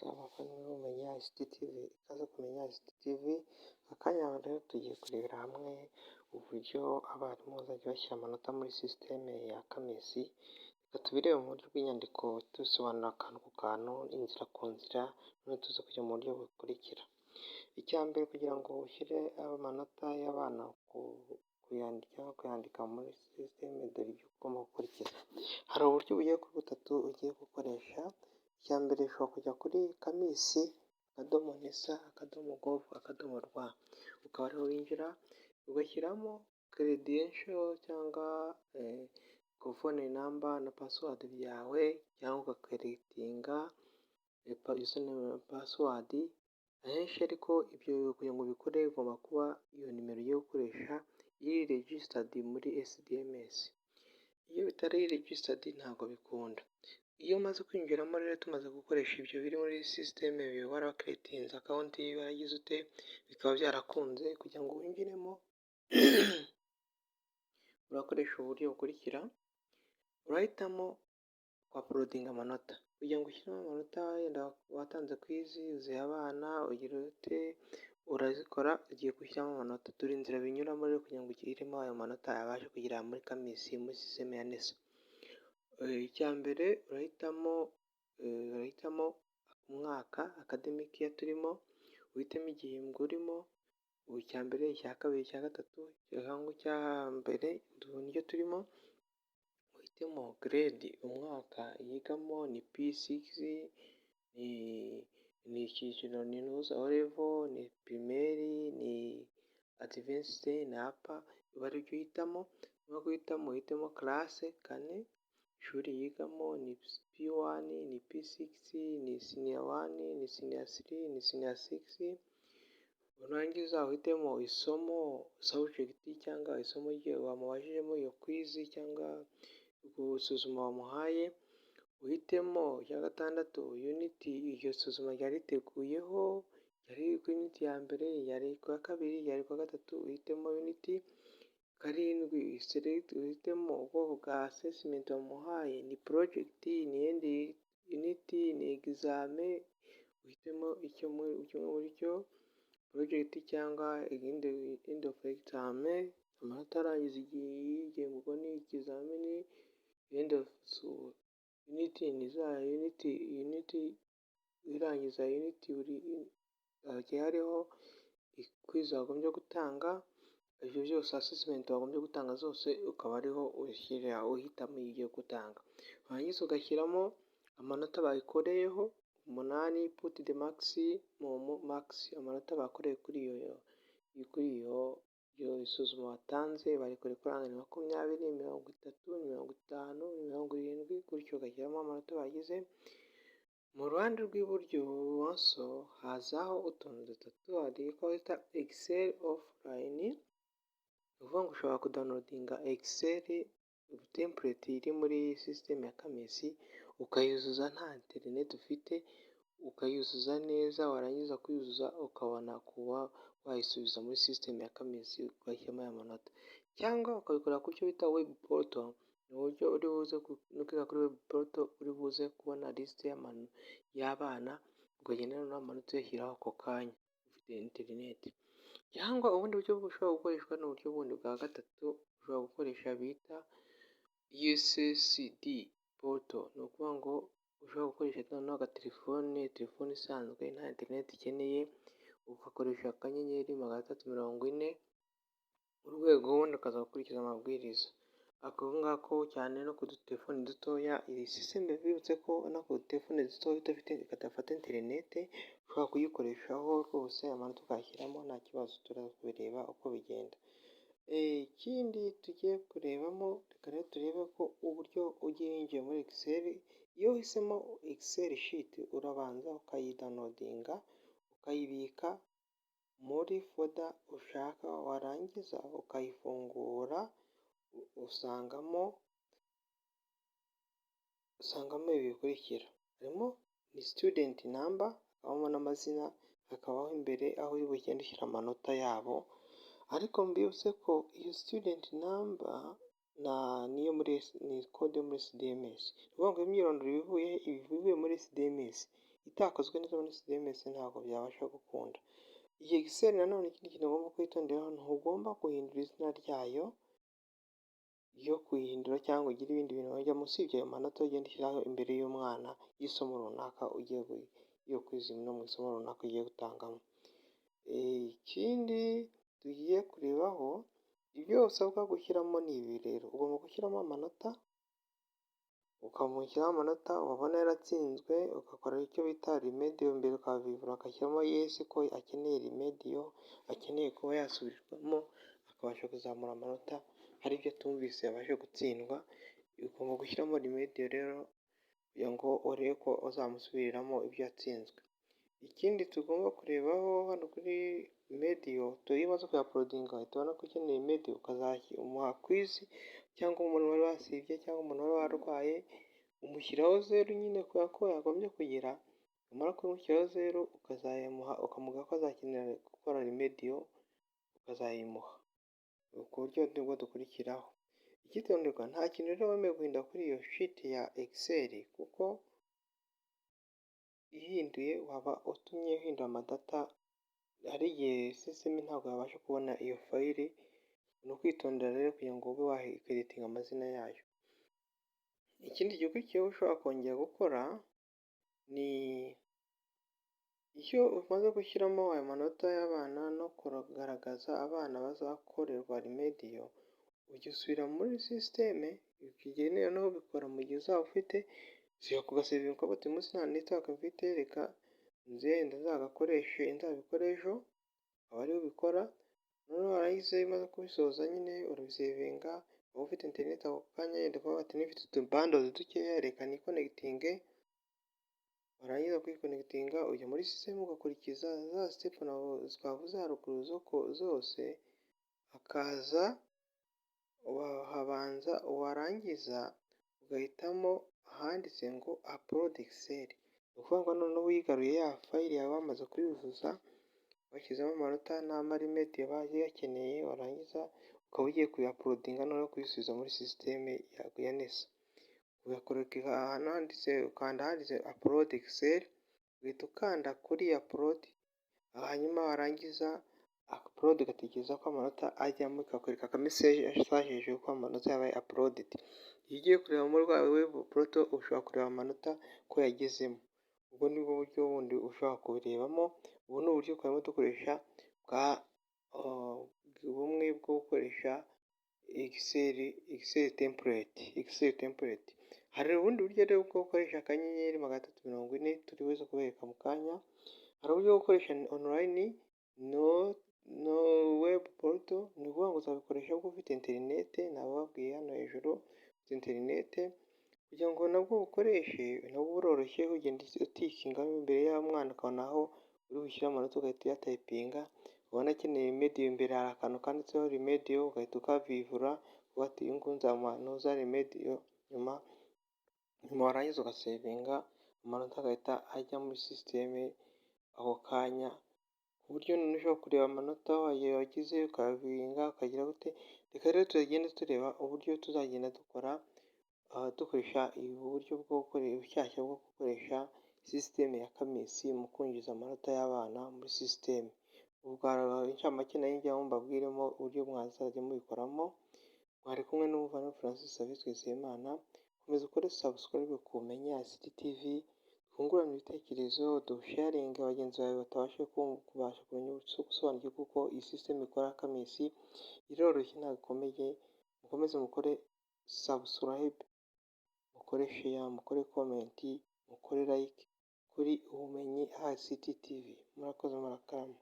Abavandimwe b'umenya ICT-TV, ikaze kumenya ICT-TV, akanya rero tugiye kurebera hamwe uburyo abarimu bazajya bashyira amanota muri sisiteme ya CAMIS. Reka tubirebe mu buryo bw'inyandiko tubisobanura akantu ku kantu, inzira ku nzira, none tuza kujya mu buryo bukurikira. Icya mbere, kugira ngo ushyire amanota y'abana kuyandika muri sisiteme, dore ibyo ugomba gukurikiza. Hari uburyo bugiye kuri butatu ugiye gukoresha. Icya mbere, ushobora kujya kuri CAMIS .gov.rw, ukaba ariho winjira ugashyiramo credential cyangwa phone number na password byawe, cyangwa ugakreatinga username na password. Ahenshi ariko ibyo kugira ngo ubikore bigomba kuba iyo nimero ugiye gukoresha iri registered muri SDMS. Iyo bitari registered ntabwo bikunda. Iyo umaze kwinjiramo rero, tumaze gukoresha ibyo biri muri sisiteme, biba warakeretinze akawunti yiwe, yaragize ute, bikaba byarakunze. Kugira ngo winjiremo urakoresha uburyo bukurikira. Urahitamo uploadinga amanota. Kugira ngo ushyiremo amanota yenda watanze quiz, uziha abana, ugira ute, urazikora, ugiye gushyiramo amanota. Dore inzira binyuramo rero kugira ngo ugiremo ayo manota abashe kugera muri CAMIS, muri sisiteme ya NESO. Icya mbere urahitamo umwaka academic year turimo, uhitemo igihembwe urimo, icya mbere, icya kabiri, icya gatatu, cyangwa icya mbere, nicyo turimo. Uhitemo grade, umwaka yigamo ni P6, ni icyiciro, ni O level, ni primaire, ni advanced, ni upper. Biba ari byo uhitamo. Nyuma guhitamo, uhitemo classe kane, ishuri yigamo ni P1, ni P6, ni senior 1, ni senior 3, ni senior 6. Urangiza uhitemo isomo subject cyangwa isomo rye wamubajijemo iyo quiz cyangwa gusuzuma wamuhaye. Uhitemo icya gatandatu unit iryo suzuma ryari riteguyeho, yari ku unit ya mbere, yari ku ya kabiri, yari ku ya gatatu. Uhitemo unit karindwi, select, uhitemo ubwoko bwa assessment wamuhaye, ni project, ni end unit, ni examen. Uhitemo icyo muri cyo, project cyangwa end of examen. Amanota arangiza igihe ubwo ni ikizamini. End of unit ni za unit irangiza unit, buri hagiye hariho quiz wagombye gutanga. Ibyo byose assessment wagombye gutanga zose ukaba ariho uhitamo iyo ugiye gutanga. Warangiza ugashyiramo amanota bayikoreyeho 8, put the marks amanota bakoreye kuri iyo isuzuma watanze. Barikoreye kuri 20, 30, 50, 70, gutyo ugashyiramo amanota bagize. Mu ruhande rw'iburyo ibumoso hazaho utuntu dutatu, hari ko bita Excel offline. Uvuga ngo ushobora kudownloadinga Excel template iri muri system ya CAMIS, ukayuzuza nta internet ufite, ukayuzuza neza. Warangiza kuyuzuza ukabona kuba wayisubiza muri system ya CAMIS, ugashyiramo aya manota. Cyangwa ukabikora ku cyo bita web portal. Ni uburyo uri buze kwiga kuri web portal, uri buze kubona list y'abana, ukagenda n'amanota uyashyiraho ako kanya ufite internet. Cyangwa ubundi buryo bushobora gukoreshwa ni uburyo bundi bwa gatatu ushobora gukoresha bita USSD portal. Ni ukuvuga ngo ushobora gukoresha noneho telefone isanzwe nta internet ikeneye, ugakoresha akanyenyeri 340 urwego, ubundi ukaza gukurikiza amabwiriza. Ako ngako cyane no ku telefone dutoya. Iyi systeme bibutse ko no ku telefone dutoya kadafata internet ushobora kuyikoreshaho rwose, amanota ukashyiramo nta kibazo. Turabireba uko bigenda. Ikindi tugiye kurebamo, reka rero turebe ko uburyo ugiye yinjiye muri Excel. Iyo uhisemo Excel sheet, urabanza ukayidownloadinga, ukayibika muri folder ushaka. Warangiza ukayifungura, usangamo ibi bikurikira. Harimo ni student number, hakabamo n'amazina, hakabaho imbere aho uri bugende ushyira amanota yabo. Ariko mbibutse ko iyo student number niyo ni code muri SDMS. Ni ukuvuga ngo imyirondoro ivuye muri SDMS itakozwe neza muri CMS ntabwo byabasha gukunda. Iyi Excel nanone ikindi kintu ugomba kwitonderaho, ntugomba guhindura izina ryayo yo kuyihindura cyangwa ugira ibindi bintu wajyamo usibye ayo manota ugenda ushyiraho imbere y'umwana y'isomo runaka ugiye kwizima no mu isomo runaka ugiye gutangamo. Ikindi tugiye kurebaho, ibyo usabwa gushyiramo ni ibi rero. Ugomba gushyiramo amanota, ukamushyiraho amanota wabona yaratsinzwe, ugakora icyo bita remedio, mbere ukavivura agashyiramo yes ko akeneye remedio, akeneye kuba yasubirwamo akabasha kuzamura amanota, hari ibyo atumvise yabashe gutsindwa. Ugomba gushyiramo remedio rero kugira ngo urebe ko uzamusubiriramo ibyo yatsinzwe. Ikindi tugomba kurebaho hano kuri remedio, iyo umaze kuyapolodinga uhita ubona ko ukeneye remedio, ukazamuha quiz cyangwa umuntu wari wasibye cyangwa umuntu wari warwaye, umushyiraho 0 nyine kubera ko yagombye kugira, umara kumushyiraho 0 ukazayamuha, ukamuga ko azakenera gukora remedio ukazayimuha. Ku buryo nibwo dukurikiraho. Icyitonderwa, nta kintu rero wemewe guhinda kuri iyo sheet ya Excel, kuko ihinduye waba utumye uhindura amadata, hari igihe system ntabwo yabasha kubona iyo fayili. Ni ukwitondera rero kugira ngo ube wahikiritinga amazina yayo. Ikindi gikurikiyeho ushobora kongera gukora ni iyo umaze gushyiramo aya manota y'abana no kugaragaza abana bazakorerwa remedio, ujya usubira muri system ukigenera naho bikora mu gihe uzaba ufite ziba kugasevinga ukavuga uti munsi nta network mfite, reka nzenda nzagakoreshe nzabikora ejo, aba ariwe ubikora. Noneho warangiza umaze kubisoza nyine urabisevinga, waba ufite internet ako kanya yenda kuvuga ati nifite utubandozi dukeya reka nikonegitinge, warangiza kwikonegitinga ujya muri system ugakurikiza za step twavuze haruguru zose, hakaza habanza warangiza ugahitamo ahanditse ngo upload Excel. Ni ukuvuga ngo noneho wigaruye ya fayili yawe wamaze kuyuzuza, washyizemo amanota n'amaremedio baje yakeneye, warangiza ukaba ugiye kuyapolodinga noneho kuyisubiza muri system ya NESA. Ugakoreka ahantu handitse, ukanda handitse upload Excel, uhita ukanda kuri upload, hanyuma warangiza upload ugategereza ko amanota ajyamo, ikakwereka aka message hejuru ko amanota yabaye uploaded. Iyo ugiye kureba muri rwa web portal ushobora kureba amanota ko yagezemo. Ubwo ni bwo buryo bundi ushobora kubirebamo. Ubu ni uburyo twarimo dukoresha bumwe bwo gukoresha Excel template. Hari ubundi buryo rero bwo gukoresha akanyenyeri 340 turi buze kubereka mu kanya. Hari uburyo bwo gukoresha online no web portal, ni ukuvuga ngo uzabikoresha bwo ufite internet, nababwiye hano hejuru ufite internet, kugira ngo nabwo bukoreshe nabwo buroroshye, ugenda utikinga imbere y'umwana ukabona aho uri bushyira amanota ugahita uyatayipinga. Ubona akeneye remedio, imbere hari akantu kanditseho remedio, ugahita ukavivura uvuga ati uyu nguyu nzamuha remedio, nyuma warangiza ugasevinga amanota agahita ajya muri system ako kanya, ku buryo none ushobora kureba amanota wagize ukavinga ukagira gute. Reka rero tugende tureba uburyo tuzagenda dukora dukoresha uburyo bwo gukoresha bushyashya bwo gukoresha system ya CAMIS mu kwinjiza amanota y'abana muri system. Ubwo inshamake nayo njyaho mbabwiremo uburyo mwazajya mubikoramo. Mwari kumwe n'umuvandimwe Francis Twizeyimana. Komeza ukore subscribe ku Bumenyi ICT TV, twungurana ibitekerezo, dusharinge abagenzi bawe batabasha kubasha kumenya gusobanukirwa uko iyi system ikora. CAMIS iroroshye ntabwo ikomeye. Mukomeze mukore subscribe, mukore share, mukore comment, mukore like kuri Ubumenyi ICT TV. Murakoze murakarama.